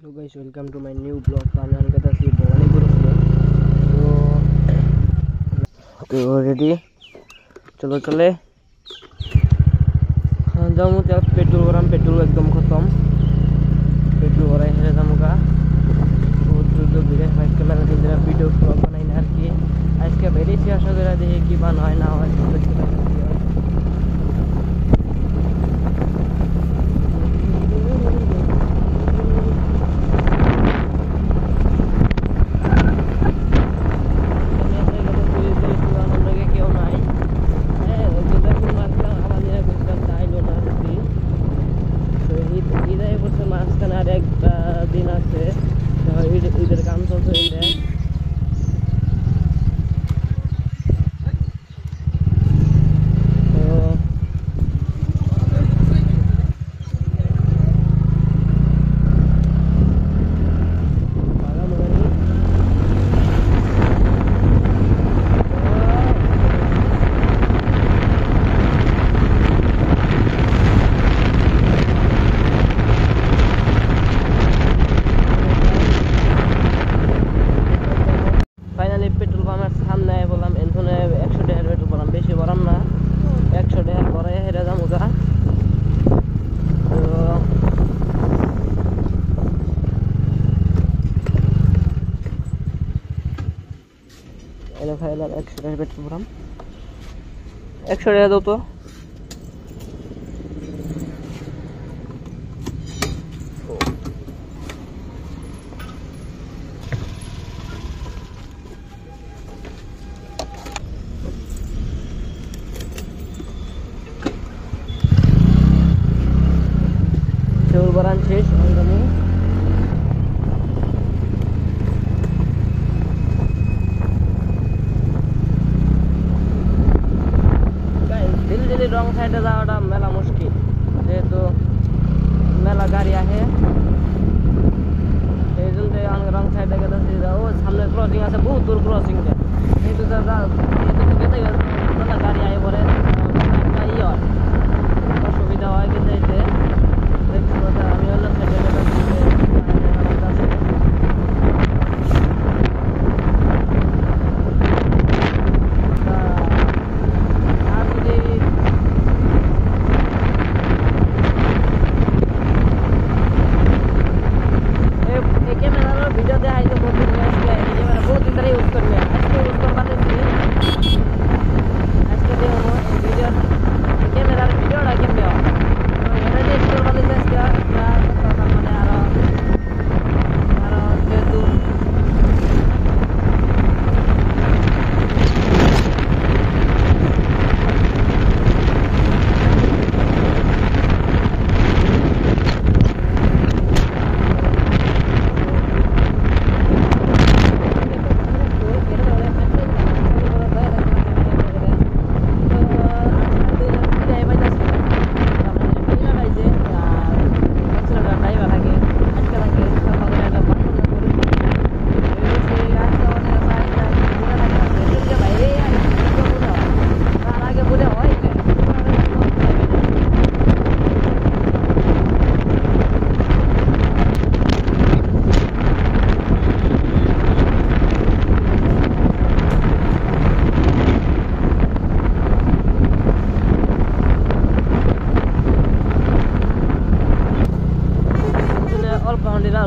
Hello guys, welcome to my new vlog. আমি অনেক আছি ভবানীপুর তো রেডি চলো চলে যাবো পেট্রোল ভরাম পেট্রোল একদম খতম পেট্রোল ভরাই হেরে যাবো গা বহুত দ্রুত ঘুরে আজকে মেলা দিন ধরে ভিডিও ব্লগ বানাই না আর কি আজকে বেরিয়েছি আশা করে দেখি কি বান হয় না হয় মাঝখানে আর একটা দিন আছে ঈদের কাম চলছে পেট্রোল পাম্পের সামনে বললাম এখানে 100 টাকার পেট্রোল বললাম বেশি ভরাম না 100 টাকার ভরে হেরে যাবো গা এনে খাইলাম 100 টাকার পেট্রোল ভরাম 100 টাকা দাও তো Baran শেষ আমি দিল্লি রং সাইডে যাওয়াটা মেলা মুশকিল যেহেতু মেলা গাড়ি আসে সেই জন্য রং সাইডে গেলে ও সামনে ক্রসিং আছে বহুত দূর ক্রসিং যেহেতু মেলা গাড়ি আয় পরে অসুবিধা হয় কিন্তু আমি হলো ভিডিও দেখাই তো বহুত দিন ধরে ইউজ করবে আজকে ইউজ করবা আজকে ভিডিও ক্যামেরার ভিডিওটা কেমন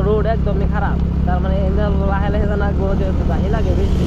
रोड एकदम खराब तार माने लाहे लाहे जाना जाही लागे बेশি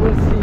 বলছি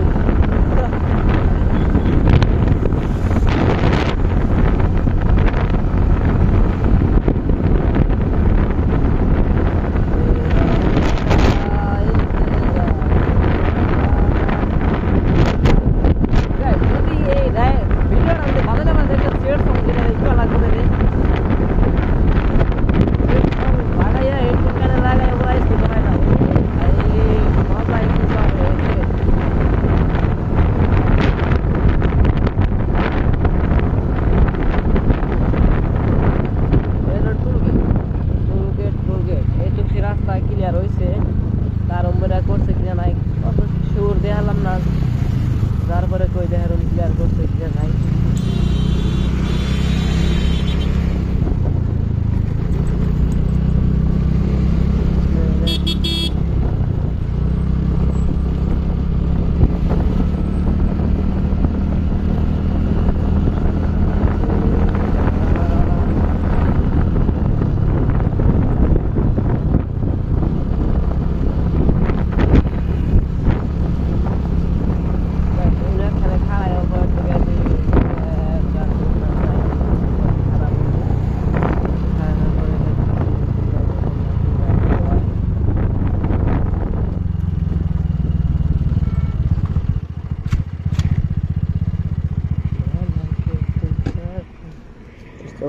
রাস্তা ক্লিয়ার হয়েছে তার উম্মেরা করছে কিনা নাই অত শিওর দেখালাম না তারপরে কই দেখার ক্লিয়ার করছে কিনা নাই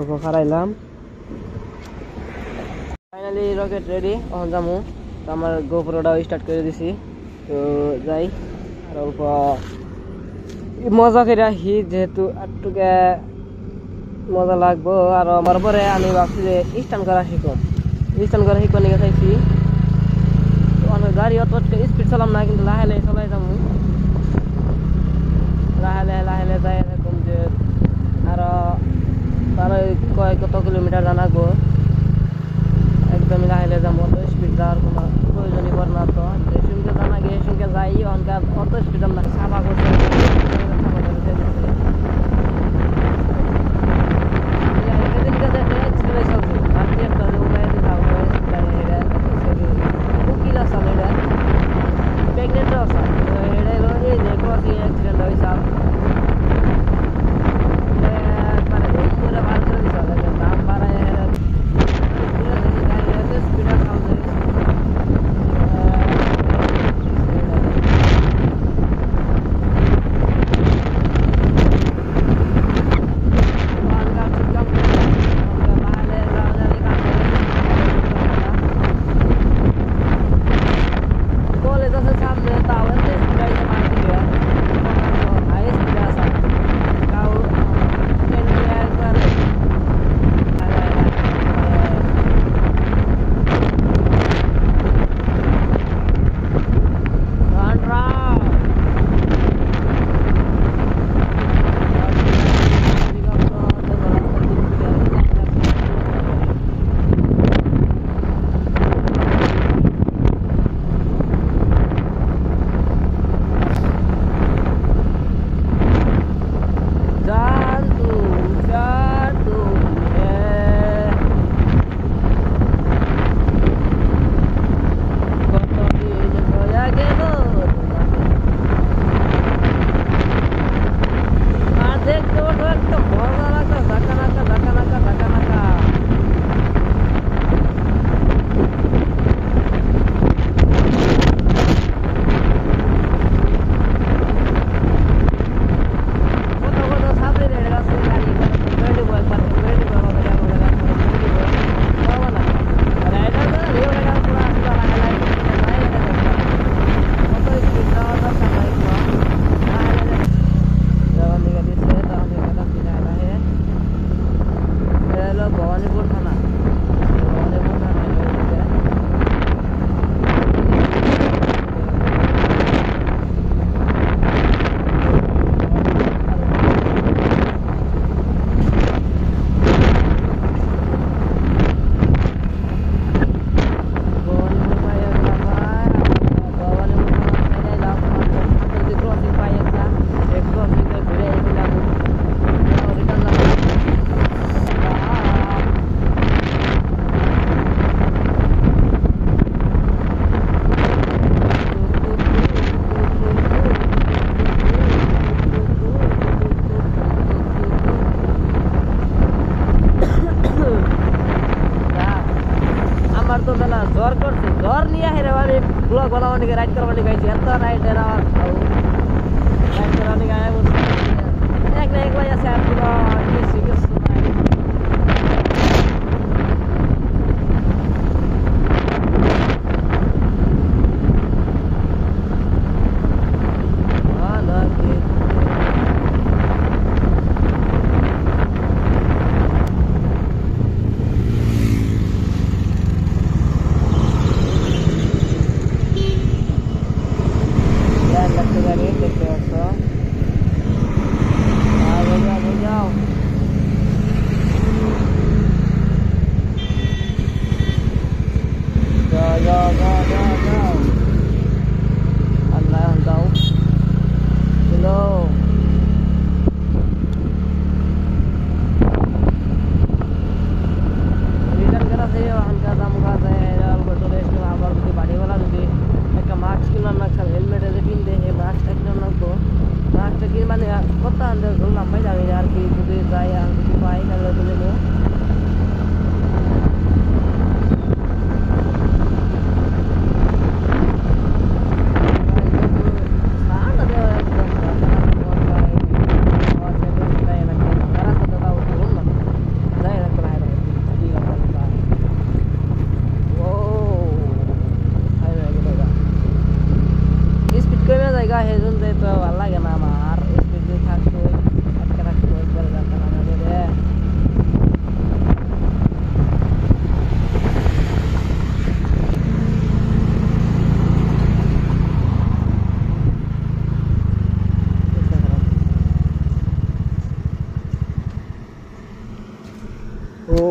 অল্প খারাইলাম ফাইনালি রকেট রেডি এখন যামু তো আমার গোপ্রোটাও স্টার্ট করে দিছি তো যাই আর অল্প মজা করে আসি যেহেতু একটুকে মজা লাগবো আর আমার পরে আমি ভাবছি যে স্টান করা শিখব নিয়ে চাইছি তো অনেক গাড়ি অত স্পিড চালাম না কিন্তু লাহে লাহে চলাই যাবো লাহে যাই এরকম যে আরো তার কত কিলোমিটার জানাবো একদমই লাহে যাবো অত স্পিড যাওয়ার কোনো প্রয়োজনই পড়ে না তো যেসুনকে জানা গিয়ে সেসুনকে যাই অনকার অত স্পিড আমরা সাফা করতে অনেকে রাইড করবার নিয়ে গাইছি এত রাইডের আর রাইড করার নিয়ে গায়ে বলছে এক না একলাই আছে আর পুরো বেশি কিছু নাই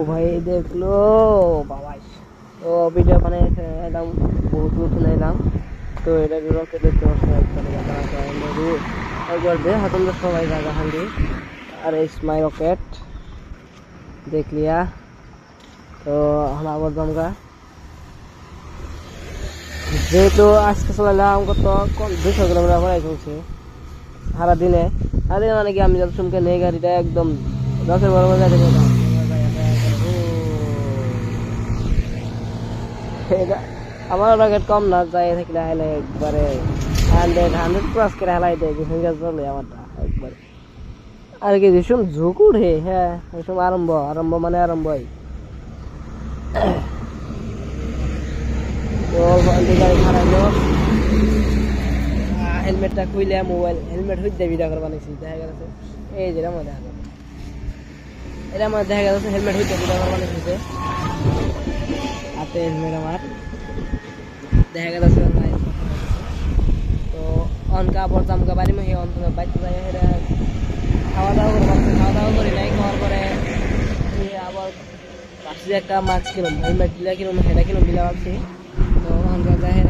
ভাই দেখলো বাবা ও ভিডিও বানাই এলাম বহুত নতুন এলাম তো এটা রকেট দেখতে পাচ্ছি একবার দে হাতল সবাই জায়গা হান্ডি আর এই মাই রকেট देख लिया तो हम आवर जमगा যেহেতু আজকে চলালাম কত 200 কিলোমিটার পরে চলছে সারা দিনে মানে কি আমি যত শুনকে নেই গাড়িটা একদম 10-এর বড় বাজার থেকে আমার রকেট কম না যাই থাকলে হাইলে একবারে 100 ক্রস করে হালাই দেয় যে চলে আমারটা একবারে আর কি ভীষণ ঝুঁক উঠে হ্যাঁ ভীষণ আরম্ভ মানে আরম্ভই তো গাড়ি খারাইলো হেলমেটটা খুইলে মোবাইল হেলমেট হইতে ভিডিও করে বানাইছি দেখা গেছে এই যেটা মধ্যে এটা আমার দেখা গেছে হেলমেট হইতে ভিডিও করে বানাইছে হাতে হেলমেট আমার দেখা গেছে তো অনকা বর্তামকা বাড়ি মে অন্তত বাইতে যায় এটা খাওয়া দাওয়া করি নাই খাওয়ার পরে আবার পাশে একটা মাস্ক কিনুম হেলমেট দিলা কিনুম সেটা কিনুম বিলা ভাবছি তো অনকা যায়